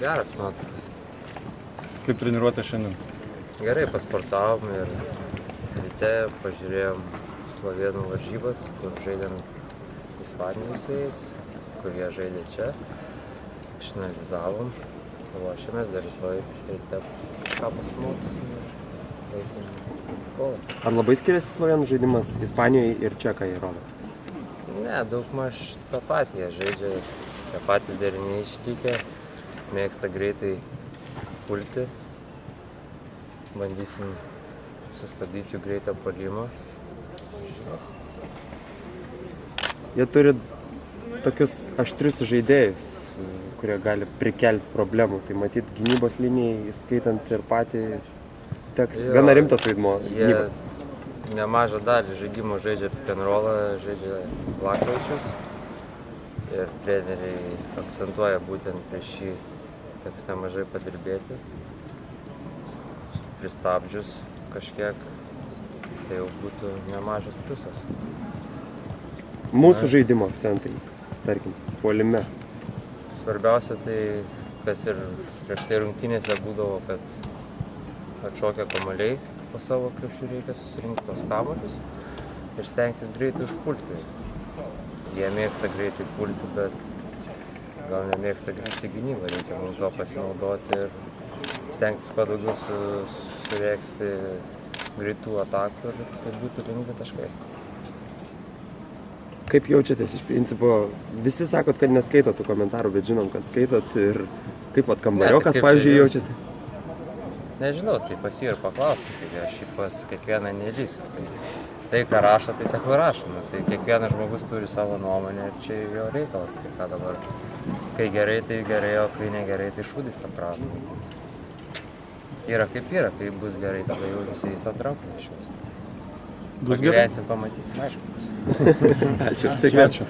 Geras nuotaikos. Kaip treniruotė šiandien? Gerai pasportavom ir ryte pažiūrėjom slovėnų varžybas, kur žaidėm Ispanijoj su jais, kur jie žaidė čia. Išanalizavom, ruošiamės, dar rytoj ryte ką pasimokysim ir eisim į kovą. Ar labai skiriasi slovėnų žaidimas Ispanijoje ir čia, ką jie rodo? Ne, daugmaž tą patį jie žaidžia, tie patys deriniai išlikę, mėgsta greitai pulti. Bandysim sustabdyti jų greitą puolimą. Žiūrėsim. Jie turi tokius aštrius žaidėjus, kurie gali prikelti problemų. Tai matyt, gynybos linijai, skaitant ir patį, teks gana rimtas vaidmuo. Jie nemažą dalį žaidimo žaidžia pick and rollą, žaidžia Vlakovičius. Ir treneriai akcentuoja būtent prieš šį teks nemažai padirbėti. Pristabdžius kažkiek, tai jau būtų nemažas pliusas. Mūsų žaidimo akcentai, tarkim, puolime. Svarbiausia tai, kas ir prieš tai rungtynėse būdavo, kad atšokę kamuoliai po savo krepšių reikia susirinkti tos kamuolius ir stengtis greitai užpulti. Jie mėgsta greitai pulti, bet gal nemėgsta grįžti į gynybą, reikia mums to pasinaudoti ir stengtis kuo daugiau sureiksti greitų atakų ir tai būtų lengvi taškai. Kaip jaučiatės iš principo? Visi sakot, kad neskaitot tų komentarų, bet žinom, kad skaitot ir kaip kambariokas, pavyzdžiui, jaučiasi? Nežinau, tai pas jį ir paklausti, tai aš jį pas kiekvieną nelįsiu. Tai, ką rašo, tai tiek rašoma. Tai kiekvienas žmogus turi savo nuomonę ir čia jo reikalas. Tai ką dabar, kai gerai, tai gerai, o kai negerai, tai šūdis aprašoma. Yra kaip yra, kai bus gerai, tada jau visi atranko nešios. Bus gerai? Pagyvensim, pamatysim, aišku bus. Ačiū.